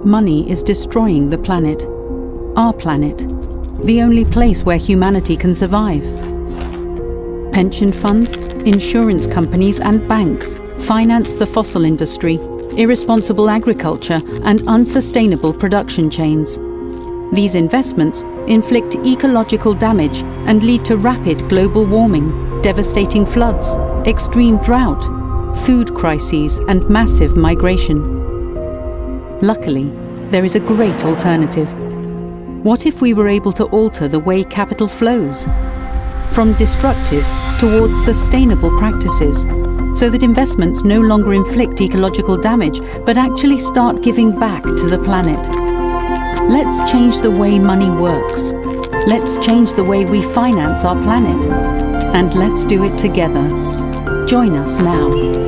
money is destroying the planet. Our planet. The only place where humanity can survive. Pension funds, insurance companies and banks finance the fossil industry, irresponsible agriculture and unsustainable production chains. These investments inflict ecological damage and lead to rapid global warming, devastating floods, extreme drought, food crises and massive migration. Luckily, there is a great alternative. What if we were able to alter the way capital flows? From destructive towards sustainable practices, so that investments no longer inflict ecological damage, but actually start giving back to the planet. Let's change the way money works. Let's change the way we finance our planet. And let's do it together. Join us now.